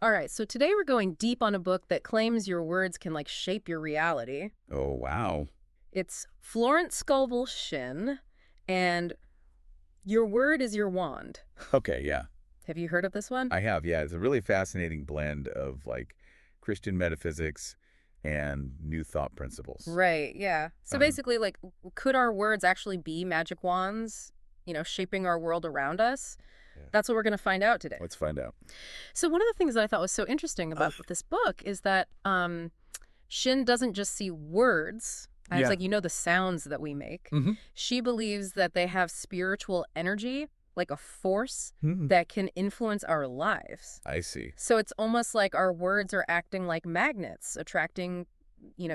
All right, so today we're going deep on a book that claims your words can, like, shape your reality. Oh, wow. It's Florence Scovel Shinn, and Your Word is Your Wand. Okay, yeah. Have you heard of this one? I have, yeah. It's a really fascinating blend of, like, Christian metaphysics and new thought principles. Right, yeah. So Um, basically, like, could our words actually be magic wands, shaping our world around us? yeah. That's what we're going to find out today. Let's find out. So one of the things that I thought was so interesting about this book is that Shin doesn't just see words, as Yeah. like, the sounds that we make. Mm-hmm. She believes that they have spiritual energy, like a force Hmm. that can influence our lives. I see. So it's almost like our words are acting like magnets, attracting,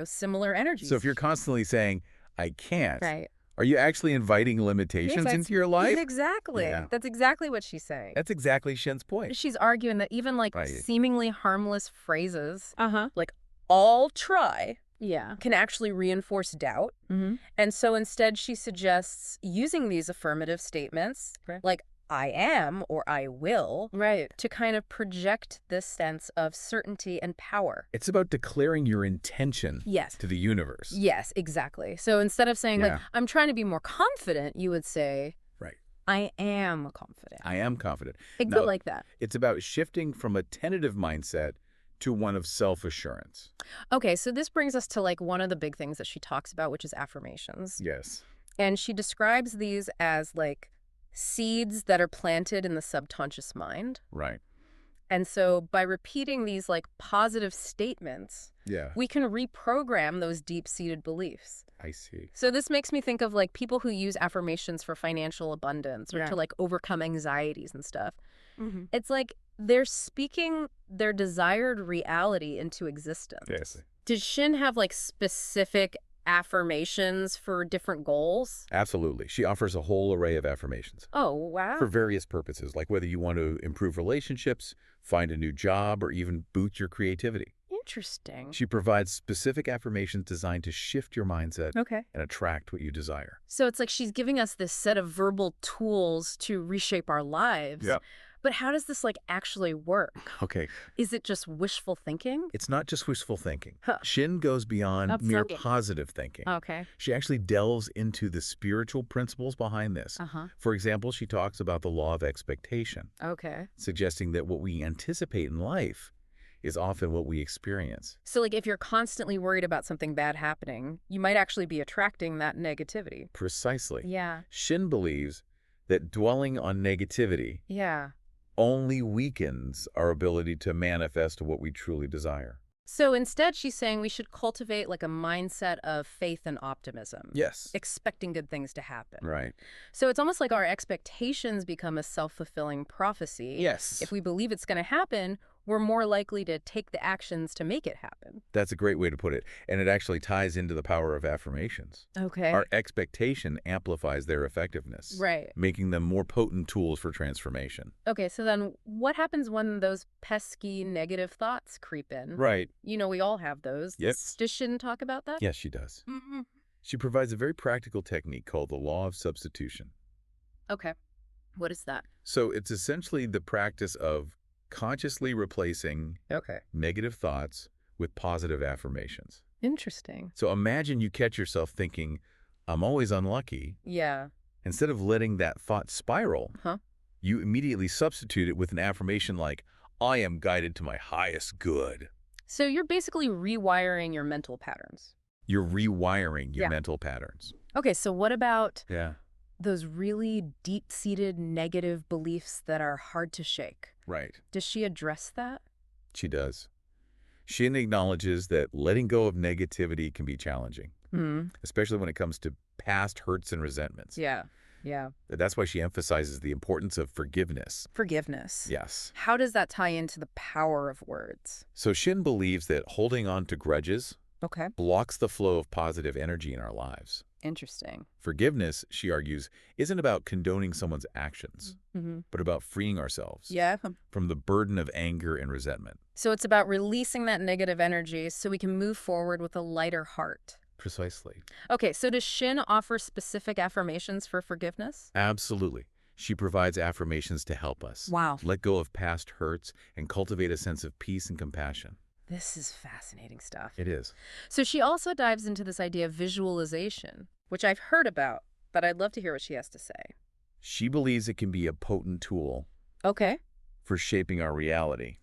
similar energies. So if you're constantly saying, I can't, Right. are you actually inviting Yes, limitations that's into your life? exactly. Yeah. That's exactly what she's saying. That's exactly Shin's point. She's arguing that even like Right. seemingly harmless phrases, Uh-huh. like "I'll try," Yeah. can actually reinforce doubt. Mm-hmm. And so instead, she suggests using these affirmative statements, Right. like "I am" or "I will," Right. to kind of project this sense of certainty and power. It's about declaring your intention Yes. to the universe. Yes, exactly. So instead of saying, like, Yeah. "I'm trying to be more confident," you would say, Right. "I am confident." I am confident. A No. bit like that. It's about shifting from a tentative mindset to one of self-assurance. Okay, so this brings us to, like, one of the big things that she talks about, which is affirmations. Yes. And she describes these as, like, seeds that are planted in the subconscious mind. Right. And so by repeating these, like, positive statements, Yeah. we can reprogram those deep-seated beliefs. I see. So this makes me think of, like, people who use affirmations for financial abundance or Yeah. to, like, overcome anxieties and stuff. Mm-hmm. It's like they're speaking their desired reality into existence. Yes. Did Shin have, like, specific affirmations for different goals? Absolutely. She offers a whole array of affirmations Oh, wow. for various purposes, like whether you want to improve relationships, find a new job, or even boost your creativity. Interesting. She provides specific affirmations designed to shift your mindset Okay. and attract what you desire. So it's like she's giving us this set of verbal tools to reshape our lives. Yeah. But how does this, like, actually work? Okay. Is it just wishful thinking? It's not just wishful thinking. Huh. Shin goes beyond Not mere thinking. positive thinking. Okay. She actually delves into the spiritual principles behind this. Uh-huh. For example, she talks about the law of expectation, Okay. suggesting that what we anticipate in life is often what we experience. So, like, if you're constantly worried about something bad happening, you might actually be attracting that negativity. Precisely. Yeah. Shin believes that dwelling on negativity Yeah. only weakens our ability to manifest what we truly desire. So instead, she's saying we should cultivate, like, a mindset of faith and optimism. Yes. Expecting good things to happen. Right. So it's almost like our expectations become a self-fulfilling prophecy. Yes. If we believe it's going to happen, we're more likely to take the actions to make it happen. That's a great way to put it. And it actually ties into the power of affirmations. Okay. Our expectation amplifies their effectiveness, Right. making them more potent tools for transformation. Okay, so then what happens when those pesky negative thoughts creep in? Right. We all have those. Yep. Does Shin talk about that? Yes, she does. Mm-hmm. She provides a very practical technique called the law of substitution. Okay. What is that? So it's essentially the practice of consciously replacing Okay. negative thoughts with positive affirmations. Interesting. So imagine you catch yourself thinking, I'm always unlucky. Yeah. Instead of letting that thought spiral, Huh? you immediately substitute it with an affirmation like, I am guided to my highest good. So you're basically rewiring your mental patterns. You're rewiring your Yeah. mental patterns. Okay, so what about Yeah. those really deep-seated negative beliefs that are hard to shake? Right. Does she address that? She does. Shin acknowledges that letting go of negativity can be challenging, especially when it comes to past hurts and resentments. Yeah. Yeah. That's why she emphasizes the importance of forgiveness. Forgiveness. Yes. How does that tie into the power of words? So Shin believes that holding on to grudges Okay. blocks the flow of positive energy in our lives. Interesting. Forgiveness, she argues, isn't about condoning someone's actions, Mm-hmm. but about freeing ourselves Yeah. from the burden of anger and resentment. So it's about releasing that negative energy so we can move forward with a lighter heart. Precisely. Okay, so does Shin offer specific affirmations for forgiveness? Absolutely. She provides affirmations to help us Wow. let go of past hurts and cultivate a sense of peace and compassion. This is fascinating stuff. It is. So she also dives into this idea of visualization, which I've heard about, but I'd love to hear what she has to say. She believes it can be a potent tool Okay. for shaping our reality.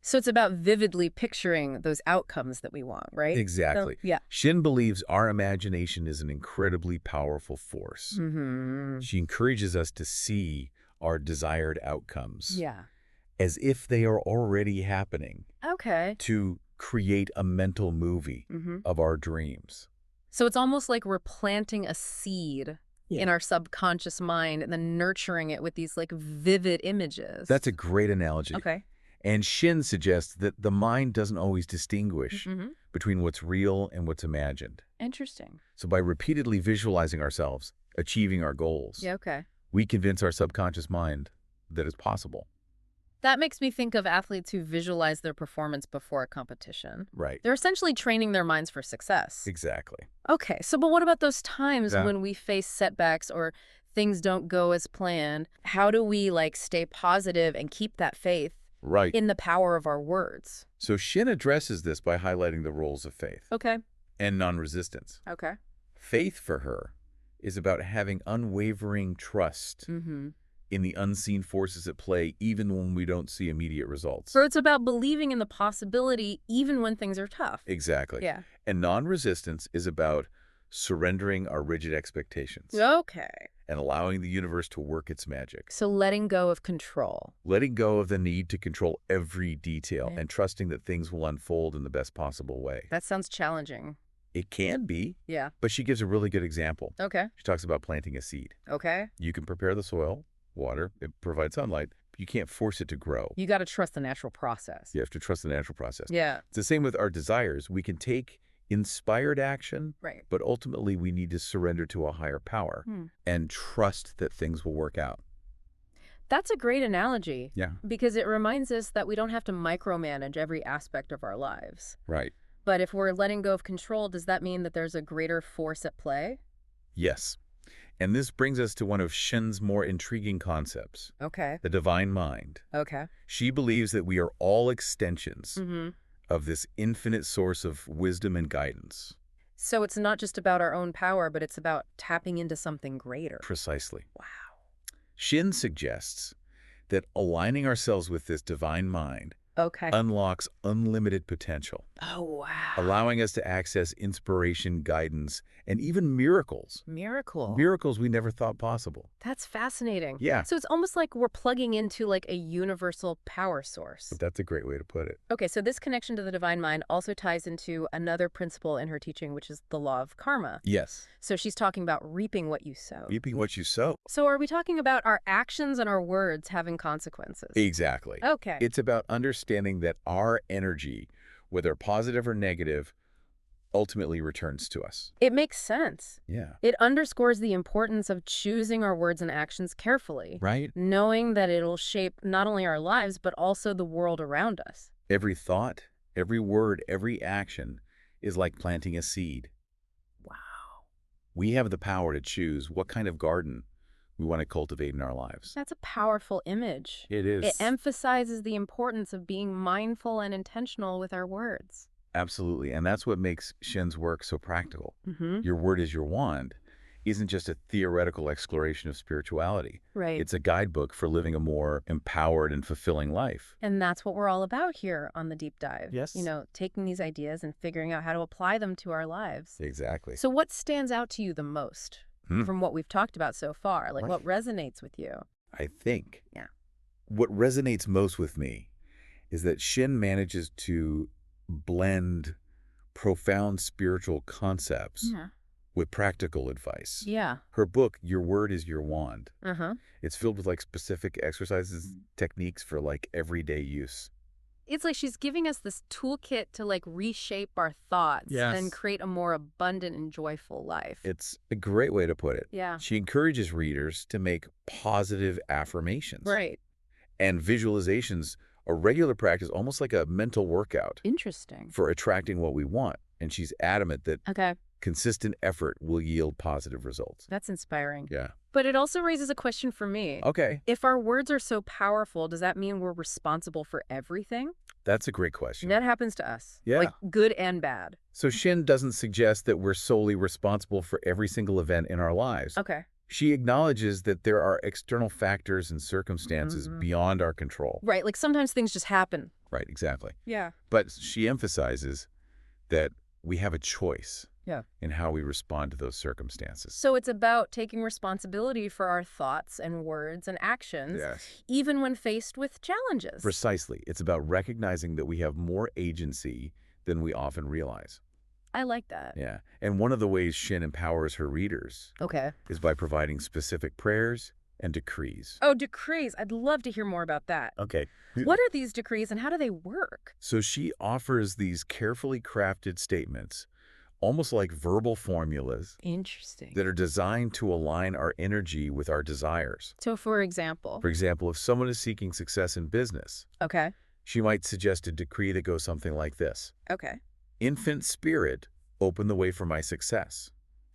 So it's about vividly picturing those outcomes that we want, right? Exactly. So, yeah. Shinn believes our imagination is an incredibly powerful force. Mm-hmm. She encourages us to see our desired outcomes Yeah. as if they are already happening, Okay. to create a mental movie Mm-hmm. of our dreams. So it's almost like we're planting a seed in our subconscious mind and then nurturing it with these like vivid images. That's a great analogy. Okay. And Shinn suggests that the mind doesn't always distinguish Mm-hmm. between what's real and what's imagined. Interesting. So by repeatedly visualizing ourselves, achieving our goals, Yeah, okay. we convince our subconscious mind that it's possible. That makes me think of athletes who visualize their performance before a competition. Right. They're essentially training their minds for success. Exactly. Okay, so but what about those times Yeah. when we face setbacks or things don't go as planned? How do we like stay positive and keep that faith Right. in the power of our words? So Shinn addresses this by highlighting the roles of faith Okay. and non-resistance. Okay. Faith for her is about having unwavering trust Mm-hmm. in the unseen forces at play, even when we don't see immediate results. So it's about believing in the possibility even when things are tough. Exactly. Yeah. And non-resistance is about surrendering our rigid expectations Okay. and allowing the universe to work its magic. So letting go of control. Letting go of the need to control every detail Right. and trusting that things will unfold in the best possible way. That sounds challenging. It can be, Yeah. but she gives a really good example. Okay. She talks about planting a seed. Okay. You can prepare the soil, water, it provides sunlight, but you can't force it to grow. You got to trust the natural process. You have to trust the natural process. Yeah. It's the same with our desires. We can take inspired action, Right. but ultimately we need to surrender to a higher power and trust that things will work out. That's a great analogy. Yeah. Because it reminds us that we don't have to micromanage every aspect of our lives. Right. But if we're letting go of control, does that mean that there's a greater force at play? Yes. And this brings us to one of Shinn's more intriguing concepts, Okay. the divine mind. Okay. She believes that we are all extensions Mm-hmm. of this infinite source of wisdom and guidance. So it's not just about our own power, but it's about tapping into something greater. Precisely. Wow. Shinn suggests that aligning ourselves with this divine mind Okay. unlocks unlimited potential, Oh, wow. allowing us to access inspiration, guidance, and even miracles. Miracle. Miracles we never thought possible. That's fascinating. Yeah. So it's almost like we're plugging into like a universal power source. But that's a great way to put it. Okay, so this connection to the divine mind also ties into another principle in her teaching, which is the law of karma. Yes. So she's talking about reaping what you sow. Reaping what you sow. So are we talking about our actions and our words having consequences? Exactly. Okay. It's about understanding that our energy, whether positive or negative, ultimately returns to us. It makes sense. Yeah. It underscores the importance of choosing our words and actions carefully, Right? knowing that it'll shape not only our lives, but also the world around us. Every thought, every word, every action is like planting a seed. Wow. We have the power to choose what kind of garden we want to cultivate in our lives. That's a powerful image. It is. It emphasizes the importance of being mindful and intentional with our words. Absolutely. And that's what makes Shinn's work so practical. Mm-hmm. Your word is your wand isn't just a theoretical exploration of spirituality. Right. It's a guidebook for living a more empowered and fulfilling life. And that's what we're all about here on the Deep Dive. Yes. You know, taking these ideas and figuring out how to apply them to our lives. Exactly. So what stands out to you the most from what we've talked about so far? Like what resonates with you? I think Yeah. what resonates most with me is that Shinn manages to blend profound spiritual concepts with practical advice. Yeah. Her book, Your Word is Your Wand, Uh-huh. it's filled with like specific exercises, techniques for like everyday use. It's like she's giving us this toolkit to like reshape our thoughts and create a more abundant and joyful life. It's a great way to put it. Yeah. She encourages readers to make positive affirmations. Right. And visualizations, a regular practice, almost like a mental workout Interesting. for attracting what we want. And she's adamant that Okay. Consistent effort will yield positive results. That's inspiring. Yeah. But it also raises a question for me. Okay. If our words are so powerful, does that mean we're responsible for everything? That's a great question. That happens to us. Yeah. Like good and bad. So Shinn doesn't suggest that we're solely responsible for every single event in our lives. Okay. She acknowledges that there are external factors and circumstances beyond our control. Right, like sometimes things just happen. Right, exactly. Yeah. But she emphasizes that we have a choice in how we respond to those circumstances. So it's about taking responsibility for our thoughts and words and actions, even when faced with challenges. Precisely. It's about recognizing that we have more agency than we often realize. I like that. Yeah. And one of the ways Shinn empowers her readers is by providing specific prayers and decrees. Oh, decrees. I'd love to hear more about that. Okay. What are these decrees and how do they work? So she offers these carefully crafted statements, almost like verbal formulas. Interesting. That are designed to align our energy with our desires. So for example? For example, if someone is seeking success in business, she might suggest a decree that goes something like this. Infant Spirit, open the way for my success.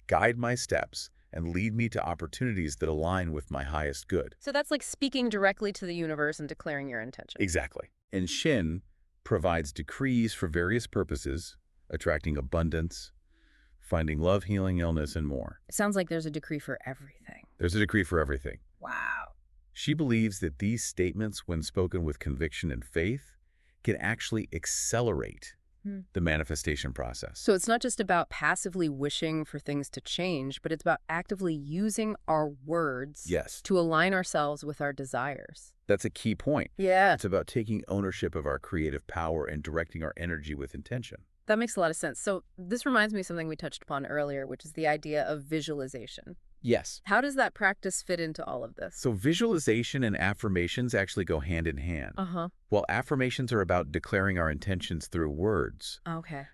Guide my steps and lead me to opportunities that align with my highest good. So that's like speaking directly to the universe and declaring your intention. Exactly. And Shinn provides decrees for various purposes, attracting abundance, finding love, healing illness, and more. It sounds like there's a decree for everything. There's a decree for everything. Wow. She believes that these statements, when spoken with conviction and faith, can actually accelerate the manifestation process. So it's not just about passively wishing for things to change, but it's about actively using our words to align ourselves with our desires. That's a key point. Yeah. It's about taking ownership of our creative power and directing our energy with intention. That makes a lot of sense. So this reminds me of something we touched upon earlier, which is the idea of visualization. Yes. How does that practice fit into all of this? So visualization and affirmations actually go hand in hand. While affirmations are about declaring our intentions through words,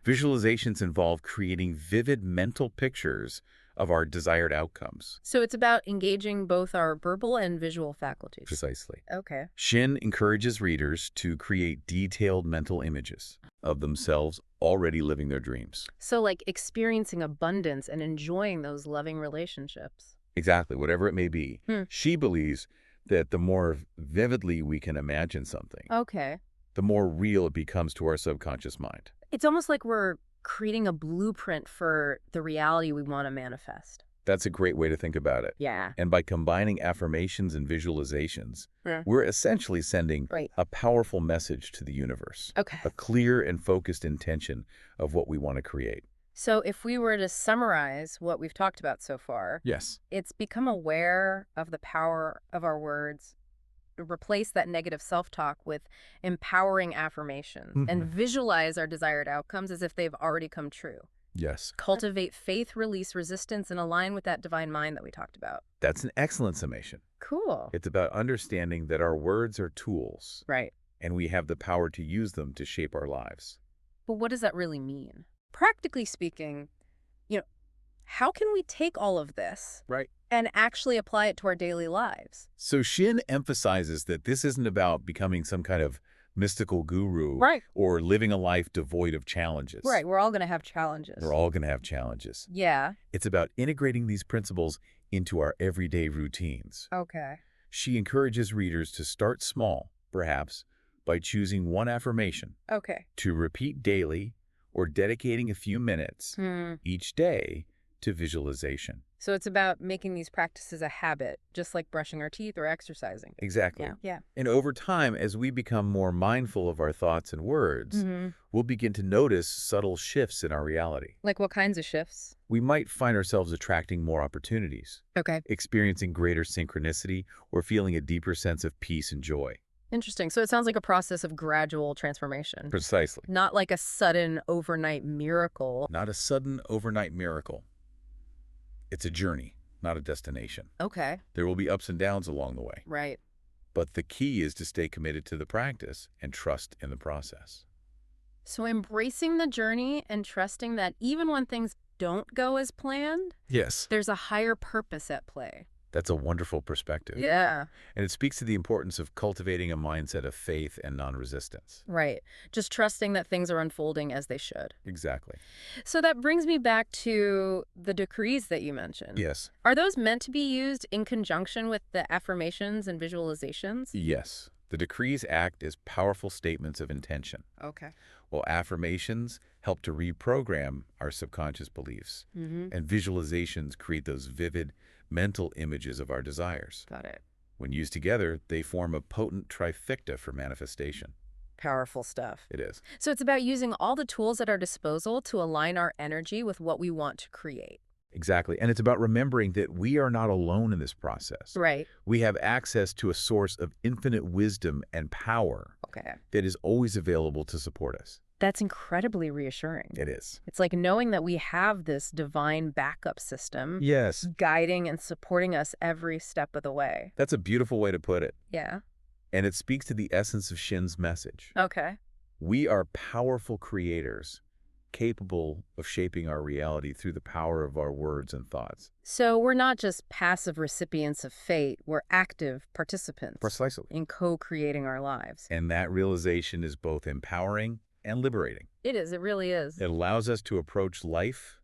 visualizations involve creating vivid mental pictures of our desired outcomes. So it's about engaging both our verbal and visual faculties. Precisely. Okay. Shinn encourages readers to create detailed mental images of themselves already living their dreams. So like experiencing abundance and enjoying those loving relationships. Exactly, whatever it may be. She believes that the more vividly we can imagine something, the more real it becomes to our subconscious mind. It's almost like we're creating a blueprint for the reality we want to manifest. That's a great way to think about it. Yeah. And by combining affirmations and visualizations, we're essentially sending a powerful message to the universe. A clear and focused intention of what we want to create. So if we were to summarize what we've talked about so far, it's become aware of the power of our words, replace that negative self-talk with empowering affirmations, and visualize our desired outcomes as if they've already come true. Cultivate faith, release resistance, and align with that divine mind that we talked about. That's an excellent summation. Cool. It's about understanding that our words are tools. And we have the power to use them to shape our lives. But what does that really mean? Practically speaking, how can we take all of this and actually apply it to our daily lives? So Shinn emphasizes that this isn't about becoming some kind of mystical guru or living a life devoid of challenges. We're all going to have challenges. We're all going to have challenges. Yeah. It's about integrating these principles into our everyday routines. She encourages readers to start small, perhaps, by choosing one affirmation to repeat daily or dedicating a few minutes each day to visualization. So it's about making these practices a habit, just like brushing our teeth or exercising. Exactly. Yeah. And over time, as we become more mindful of our thoughts and words, we'll begin to notice subtle shifts in our reality. Like what kinds of shifts? We might find ourselves attracting more opportunities, experiencing greater synchronicity, or feeling a deeper sense of peace and joy. Interesting. So it sounds like a process of gradual transformation. Precisely. Not like a sudden overnight miracle. Not a sudden overnight miracle. It's a journey, not a destination. There will be ups and downs along the way. But the key is to stay committed to the practice and trust in the process. So embracing the journey and trusting that even when things don't go as planned, there's a higher purpose at play. That's a wonderful perspective. Yeah. And it speaks to the importance of cultivating a mindset of faith and non-resistance. Right. Just trusting that things are unfolding as they should. Exactly. So that brings me back to the decrees that you mentioned. Yes. Are those meant to be used in conjunction with the affirmations and visualizations? Yes. The decrees act as powerful statements of intention, Okay. while affirmations help to reprogram our subconscious beliefs, and visualizations create those vivid mental images of our desires. Got it. When used together, they form a potent trifecta for manifestation. Powerful stuff. It is. So it's about using all the tools at our disposal to align our energy with what we want to create. Exactly. And it's about remembering that we are not alone in this process. Right. We have access to a source of infinite wisdom and power that is always available to support us. That's incredibly reassuring. It is. It's like knowing that we have this divine backup system. Yes. Guiding and supporting us every step of the way. That's a beautiful way to put it. Yeah. And it speaks to the essence of Shinn's message. Okay. We are powerful creators, capable of shaping our reality through the power of our words and thoughts. So we're not just passive recipients of fate, we're active participants. Precisely. In co-creating our lives. And that realization is both empowering and liberating. It is. It really is. It allows us to approach life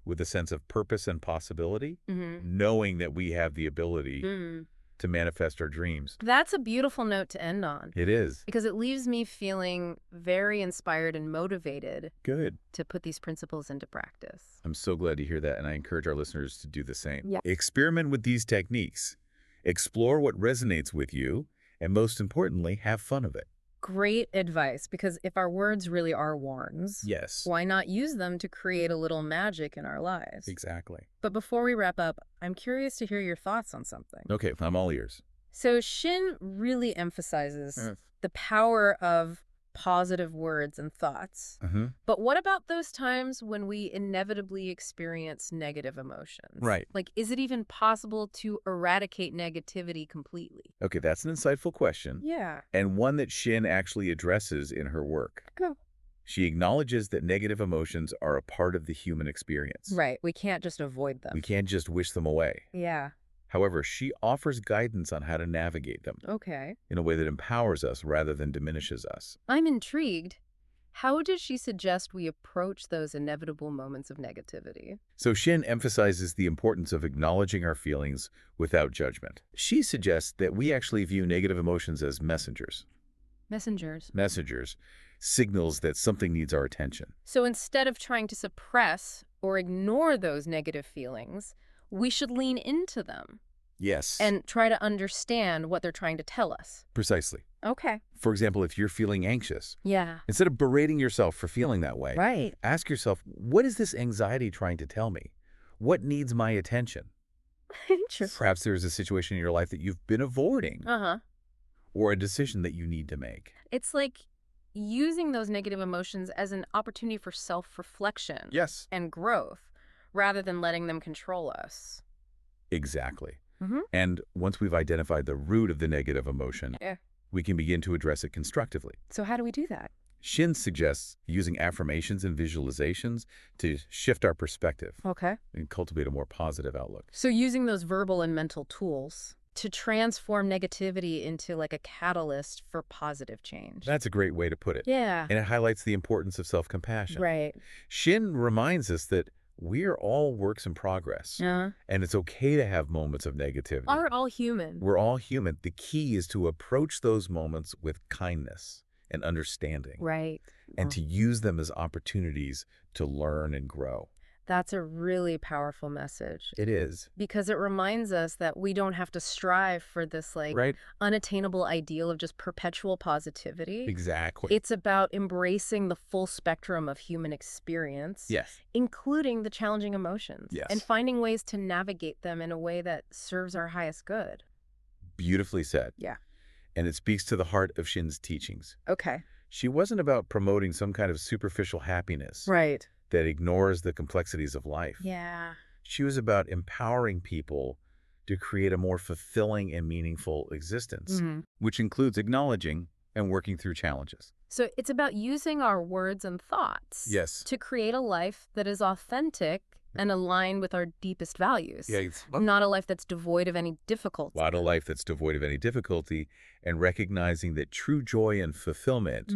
with a sense of purpose and possibility, knowing that we have the ability to manifest our dreams. That's a beautiful note to end on. It is. Because it leaves me feeling very inspired and motivated. Good. To put these principles into practice. I'm so glad to hear that, and I encourage our listeners to do the same. Yeah. Experiment with these techniques. Explore what resonates with you, and most importantly, have fun of it. Great advice, because if our words really are warns, yes, why not use them to create a little magic in our lives? Exactly. But before we wrap up, I'm curious to hear your thoughts on something. Okay, I'm all ears. So Shinn really emphasizes the power of positive words and thoughts. But what about those times when we inevitably experience negative emotions? Right. Like, is it even possible to eradicate negativity completely? Okay, that's an insightful question. Yeah. And one that Shinn actually addresses in her work. Go. She acknowledges that negative emotions are a part of the human experience. Right. We can't just avoid them. We can't just wish them away. Yeah. However, she offers guidance on how to navigate them. Okay. In a way that empowers us rather than diminishes us. I'm intrigued. How does she suggest we approach those inevitable moments of negativity? So Shinn emphasizes the importance of acknowledging our feelings without judgment. She suggests that we actually view negative emotions as messengers. Messengers. Messengers. Signals that something needs our attention. So instead of trying to suppress or ignore those negative feelings, we should lean into them. Yes. And try to understand what they're trying to tell us. Precisely. Okay. For example, if you're feeling anxious, yeah, instead of berating yourself for feeling that way, right, ask yourself, what is this anxiety trying to tell me? What needs my attention? Interesting. Perhaps there's a situation in your life that you've been avoiding. Or a decision that you need to make. It's like using those negative emotions as an opportunity for self-reflection. Yes. And growth, rather than letting them control us. Exactly. And once we've identified the root of the negative emotion, we can begin to address it constructively. So how do we do that? Shinn suggests using affirmations and visualizations to shift our perspective. Okay. And cultivate a more positive outlook. So using those verbal and mental tools to transform negativity into like a catalyst for positive change. That's a great way to put it. Yeah. And it highlights the importance of self-compassion. Right. Shinn reminds us that we are all works in progress. And it's okay to have moments of negativity. We're all human. We're all human. The key is to approach those moments with kindness and understanding. Right. And to use them as opportunities to learn and grow. That's a really powerful message. It is. Because it reminds us that we don't have to strive for this unattainable ideal of just perpetual positivity. Exactly. It's about embracing the full spectrum of human experience. Yes. Including the challenging emotions. Yes. And finding ways to navigate them in a way that serves our highest good. Beautifully said. Yeah. And it speaks to the heart of Shinn's teachings. Okay. She wasn't about promoting some kind of superficial happiness. Right. That ignores the complexities of life. Yeah. She was about empowering people to create a more fulfilling and meaningful existence, which includes acknowledging and working through challenges. So it's about using our words and thoughts Yes. to create a life that is authentic and align with our deepest values. Yeah, Not a life that's devoid of any difficulty. not a life that's devoid of any difficulty, and recognizing that true joy and fulfillment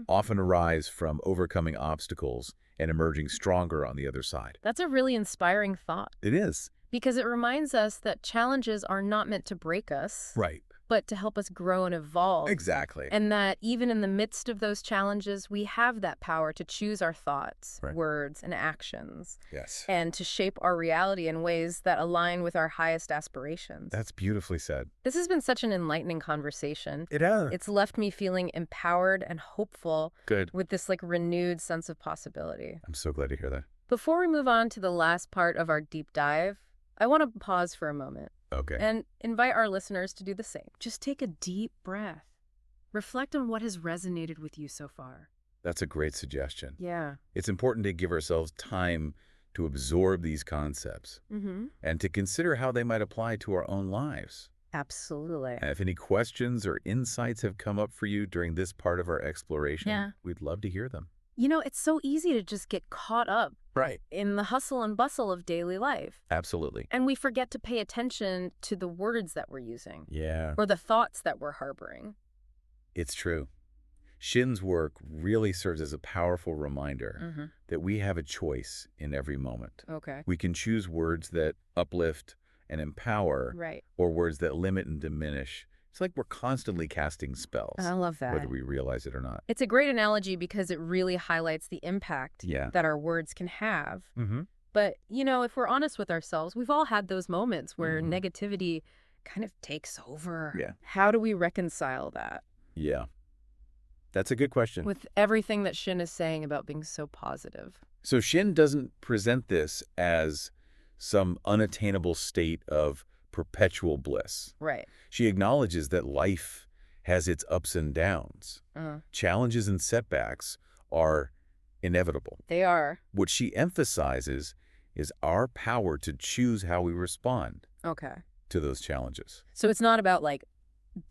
often arise from overcoming obstacles and emerging stronger on the other side. That's a really inspiring thought. It is. Because it reminds us that challenges are not meant to break us. Right. But to help us grow and evolve. Exactly. And that even in the midst of those challenges, we have that power to choose our thoughts, words, and actions. Yes. And to shape our reality in ways that align with our highest aspirations. That's beautifully said. This has been such an enlightening conversation. It has. It's left me feeling empowered and hopeful. Good. With this renewed sense of possibility. I'm so glad to hear that. Before we move on to the last part of our deep dive, I want to pause for a moment. Okay. And invite our listeners to do the same. Just take a deep breath. Reflect on what has resonated with you so far. That's a great suggestion. Yeah. It's important to give ourselves time to absorb these concepts and to consider how they might apply to our own lives. Absolutely. And if any questions or insights have come up for you during this part of our exploration, we'd love to hear them. You know, it's so easy to just get caught up in the hustle and bustle of daily life. Absolutely. And we forget to pay attention to the words that we're using. Yeah. Or the thoughts that we're harboring. It's true. Shinn's work really serves as a powerful reminder that we have a choice in every moment. Okay. We can choose words that uplift and empower, or words that limit and diminish. It's like we're constantly casting spells. I love that. Whether we realize it or not. It's a great analogy because it really highlights the impact that our words can have. But, you know, if we're honest with ourselves, we've all had those moments where negativity kind of takes over. Yeah. How do we reconcile that? Yeah. That's a good question. With everything that Shinn is saying about being so positive. So Shinn doesn't present this as some unattainable state of perpetual bliss. Right. She acknowledges that life has its ups and downs. Challenges and setbacks are inevitable. They are. What she emphasizes is our power to choose how we respond to those challenges. So it's not about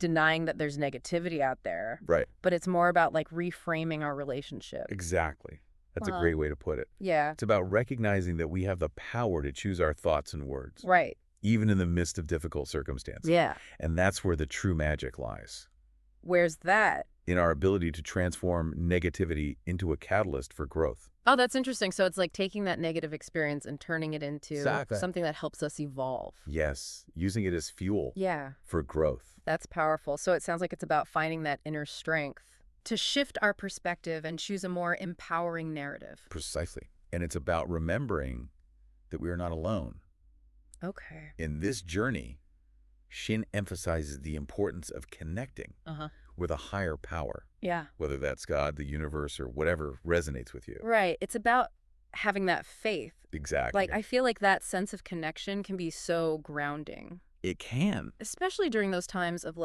denying that there's negativity out there. Right. But it's more about reframing our relationship. Exactly. That's a great way to put it. Yeah. It's about recognizing that we have the power to choose our thoughts and words. Right. Even in the midst of difficult circumstances. Yeah. And that's where the true magic lies. Where's that? In our ability to transform negativity into a catalyst for growth. Oh, that's interesting. So it's like taking that negative experience and turning it into something that helps us evolve. Yes. Using it as fuel for growth. That's powerful. So it sounds like it's about finding that inner strength to shift our perspective and choose a more empowering narrative. Precisely. And it's about remembering that we are not alone. Okay. In this journey, Shinn emphasizes the importance of connecting with a higher power. Yeah. Whether that's God, the universe, or whatever resonates with you. Right. It's about having that faith. Exactly. I feel like that sense of connection can be so grounding. It can. Especially during those times of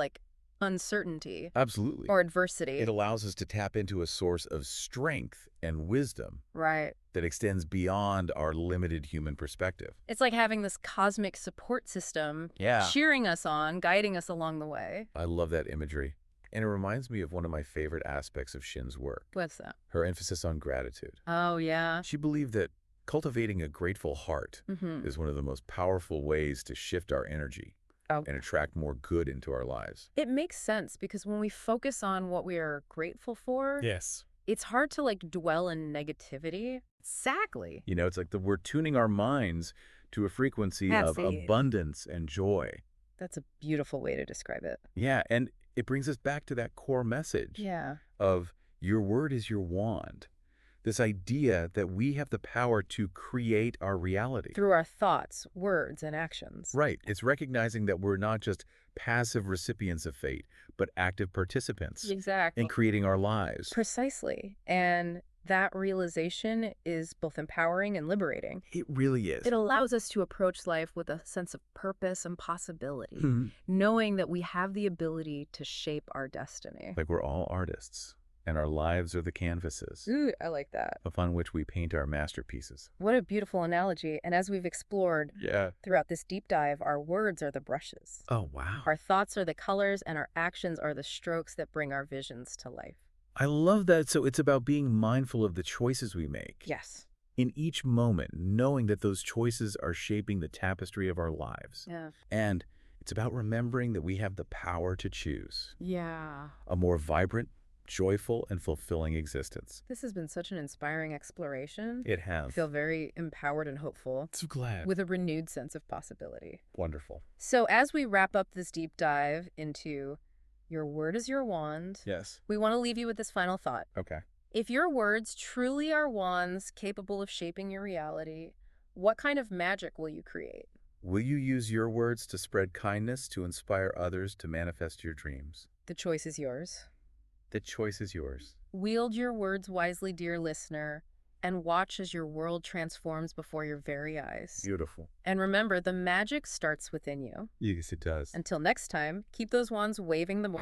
uncertainty. Absolutely. Or adversity. It allows us to tap into a source of strength and wisdom. Right. That extends beyond our limited human perspective. It's like having this cosmic support system cheering us on, guiding us along the way. I love that imagery. And it reminds me of one of my favorite aspects of Shinn's work. What's that? Her emphasis on gratitude. Oh, yeah. She believed that cultivating a grateful heart is one of the most powerful ways to shift our energy and attract more good into our lives. It makes sense because when we focus on what we are grateful for, it's hard to dwell in negativity. Exactly. You know, it's like we're tuning our minds to a frequency of abundance and joy. That's a beautiful way to describe it. Yeah, and it brings us back to that core message of your word is your wand. This idea that we have the power to create our reality. Through our thoughts, words, and actions. Right. It's recognizing that we're not just passive recipients of fate, but active participants in creating our lives. Precisely. And that realization is both empowering and liberating. It really is. It allows us to approach life with a sense of purpose and possibility, knowing that we have the ability to shape our destiny. Like we're all artists. And our lives are the canvases. Ooh, I like that. Upon which we paint our masterpieces. What a beautiful analogy. And as we've explored throughout this deep dive, our words are the brushes. Oh, wow. Our thoughts are the colors, and our actions are the strokes that bring our visions to life. I love that. So it's about being mindful of the choices we make. Yes. in each moment, knowing that those choices are shaping the tapestry of our lives. Yeah. And it's about remembering that we have the power to choose Yeah. a more vibrant, joyful, and fulfilling existence. This has been such an inspiring exploration. It I has. feel very empowered and hopeful, So glad. with a renewed sense of possibility. Wonderful. So as we wrap up this deep dive into your word is your wand, Yes. we want to leave you with this final thought. Okay. If your words truly are wands capable of shaping your reality, what kind of magic will you create? Will you use your words to spread kindness to inspire others to manifest your dreams? The choice is yours. The choice is yours. Wield your words wisely, dear listener, and watch as your world transforms before your very eyes. Beautiful. And remember, the magic starts within you. Yes, it does. Until next time, keep those wands waving the more.